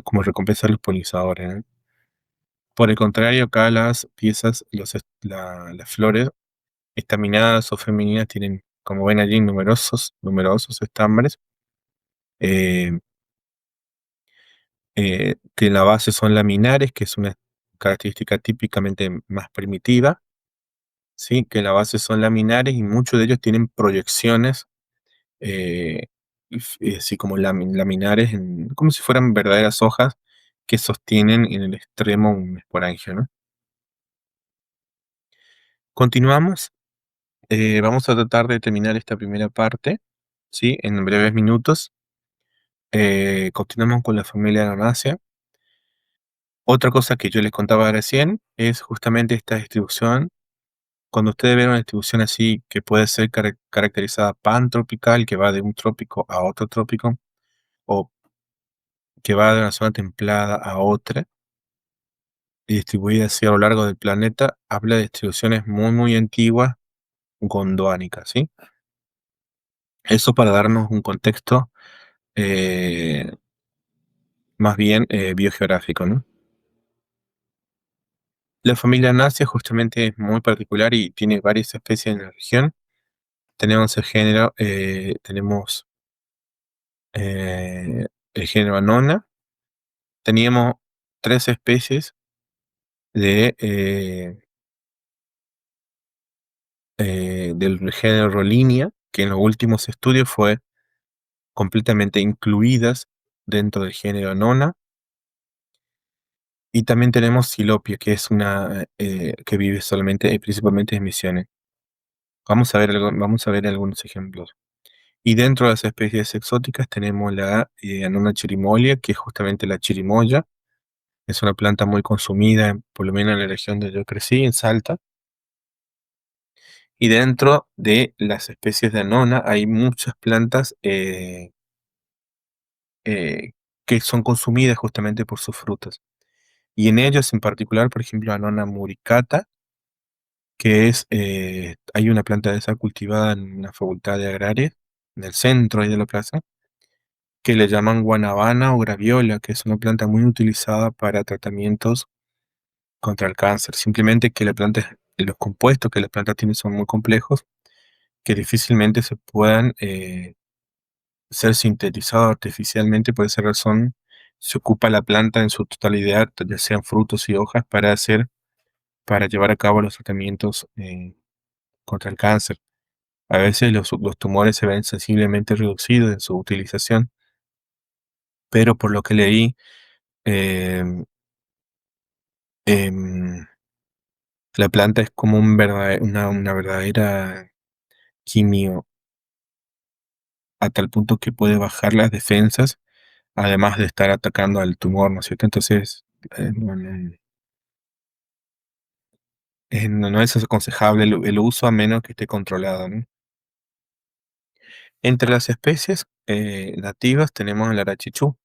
como recompensa a los polinizadores, ¿no? Por el contrario, acá las piezas, las flores estaminadas o femeninas tienen, como ven allí, numerosos estambres, eh, que en la base son laminares, que es una característica típicamente más primitiva, ¿sí? Que en la base son laminares y muchos de ellos tienen proyecciones, eh, así como laminares, como si fueran verdaderas hojas que sostienen en el extremo un esporangio, ¿no? Continuamos. Vamos a tratar de terminar esta primera parte, ¿sí? En breves minutos. Continuamos con la familia Aronaceae. Otra cosa que yo les contaba recién es justamente esta distribución. Cuando ustedes ven una distribución así, que puede ser caracterizada pantropical, que va de un trópico a otro trópico, que va de una zona templada a otra y distribuida así a lo largo del planeta, habla de distribuciones muy, muy antiguas gondónicas, ¿sí? Eso para darnos un contexto eh, más bien biogeográfico, ¿no? La familia Narcia justamente es muy particular y tiene varias especies en la región. Tenemos tenemos el género Anona. Teníamos tres especies de, del género Rolinia, que en los últimos estudios fue completamente incluidas dentro del género Anona. Y también tenemos Silopia, que es una que vive solamente, principalmente en Misiones. Vamos a ver algunos ejemplos. Y dentro de las especies exóticas tenemos la Annona chirimolia, que es justamente la chirimoya. Es una planta muy consumida, por lo menos en la región donde yo crecí, en Salta. Y dentro de las especies de Annona hay muchas plantas eh, que son consumidas justamente por sus frutas. Y en ellos en particular, por ejemplo, Annona muricata, que hay una planta de esa cultivada en una facultad de agraria, en el centro ahí de la plaza, que le llaman guanabana o graviola, que es una planta muy utilizada para tratamientos contra el cáncer. Simplemente que los compuestos que la planta tiene son muy complejos, que difícilmente se puedan ser sintetizados artificialmente. Por esa razón, se ocupa la planta en su totalidad, ya sean frutos y hojas, para llevar a cabo los tratamientos contra el cáncer. A veces los tumores se ven sensiblemente reducidos en su utilización, pero por lo que leí, em, em, la planta es como una verdadera quimio, a tal punto que puede bajar las defensas, además de estar atacando al tumor, ¿no es cierto? Entonces, no es aconsejable el uso a menos que esté controlado, ¿no? Entre las especies nativas tenemos el arachichú.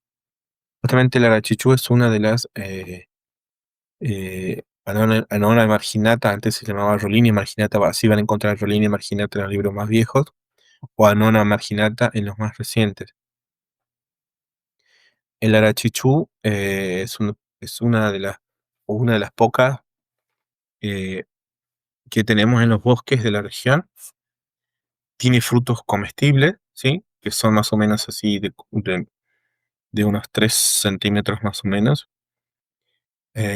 Justamente el arachichú es una de las Annona marginata, antes se llamaba Rollinia marginata, así van a encontrar Rollinia marginata en los libros más viejos, o Annona marginata en los más recientes. El arachichú es una de las pocas eh, que tenemos en los bosques de la región. Tiene frutos comestibles, ¿sí? Que son más o menos así de unos 3 centímetros más o menos,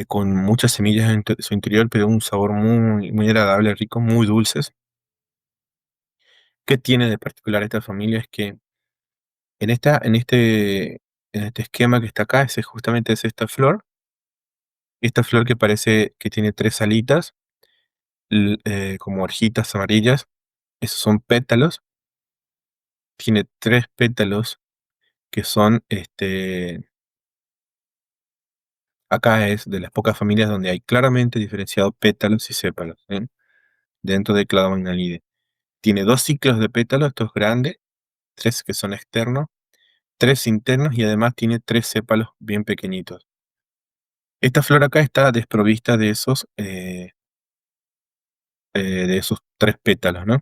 con muchas semillas en su interior, pero un sabor muy, muy agradable, rico, muy dulces. ¿Qué tiene de particular esta familia? Es que en esta, en este esquema que está acá, justamente es esta flor que parece que tiene tres alitas, como hojitas amarillas. Esos son pétalos. Tiene tres pétalos que son, acá es de las pocas familias donde hay claramente diferenciado pétalos y sépalos, ¿eh? Dentro de Cladomagnolidae. Tiene dos ciclos de pétalos, estos grandes, tres que son externos, tres internos y además tiene tres sépalos bien pequeñitos. Esta flor acá está desprovista de esos tres pétalos, ¿no?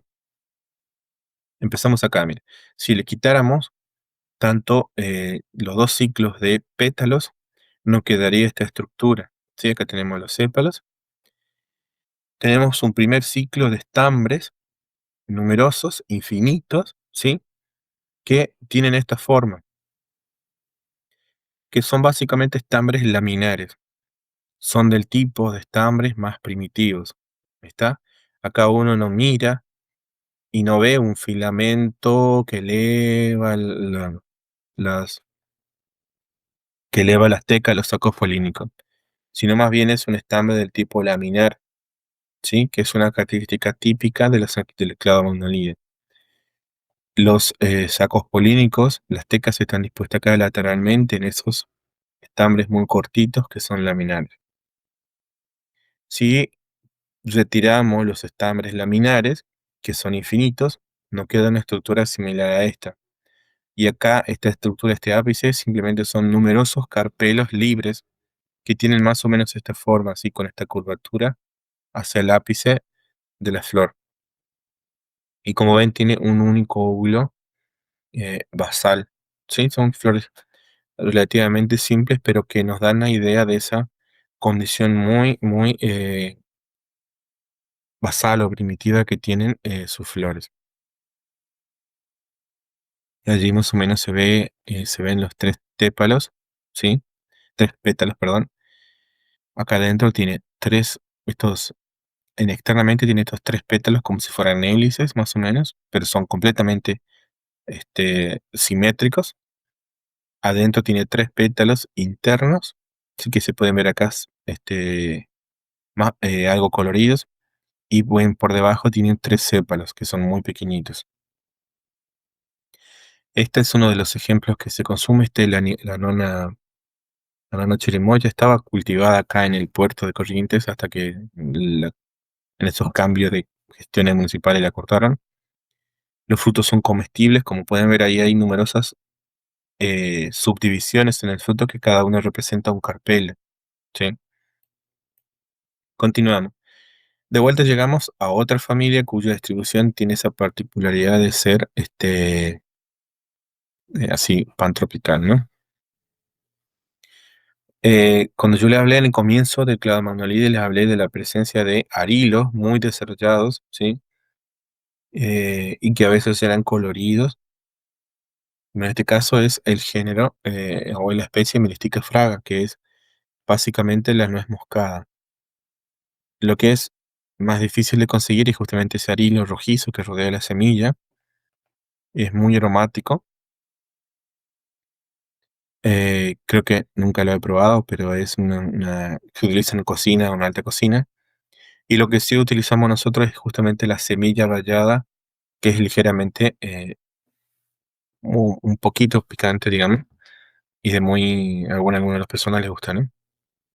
Empezamos acá, mire. Si le quitáramos tanto los dos ciclos de pétalos, no quedaría esta estructura. ¿Sí? Acá tenemos los sépalos. Tenemos un primer ciclo de estambres numerosos, infinitos, ¿sí? Que tienen esta forma, que son básicamente estambres laminares. Son del tipo de estambres más primitivos. ¿Está? Acá uno no mira y no ve un filamento las, que eleva las tecas, los sacos folínicos, sino más bien es un estambre del tipo laminar, ¿sí? Que es una característica típica del clado magnolide. Los sacos polínicos, las tecas están dispuestas acá lateralmente en esos estambres muy cortitos que son laminares. Si retiramos los estambres laminares, que son infinitos, nos queda una estructura similar a esta. Y acá esta estructura, este ápice, simplemente son numerosos carpelos libres que tienen más o menos esta forma, así con esta curvatura hacia el ápice de la flor. Y como ven, tiene un único óvulo basal. ¿Sí? Son flores relativamente simples, pero que nos dan la idea de esa condición muy, muy basal o primitiva que tienen sus flores. Y allí más o menos se ven los tres tépalos, ¿sí? Tres pétalos, perdón. Acá adentro tiene estos, externamente tiene estos tres pétalos como si fueran hélices, más o menos, pero son completamente simétricos. Adentro tiene tres pétalos internos, sí que se pueden ver acá, algo coloridos, y por debajo tienen tres sépalos, que son muy pequeñitos. Este es uno de los ejemplos que se consume, la nona chirimoya estaba cultivada acá en el puerto de Corrientes hasta que en esos cambios de gestiones municipales la cortaron. Los frutos son comestibles, como pueden ver ahí hay numerosas subdivisiones en el fruto que cada uno representa un carpel, ¿sí? Continuamos. De vuelta llegamos a otra familia cuya distribución tiene esa particularidad de ser así pantropical, ¿no? Cuando yo le hablé en el comienzo del Cladamagnolides, les hablé de la presencia de arilos muy desarrollados, ¿sí? Y que a veces eran coloridos. En este caso es el género o la especie Melistica fraga, que es básicamente la nuez moscada. Lo que es más difícil de conseguir es justamente ese arilo rojizo que rodea la semilla. Es muy aromático. Creo que nunca lo he probado, pero es que utilizan en cocina o en alta cocina. Y lo que sí utilizamos nosotros es justamente la semilla rallada, que es ligeramente, un poquito picante, digamos, y algunas de las personas les gusta, ¿no?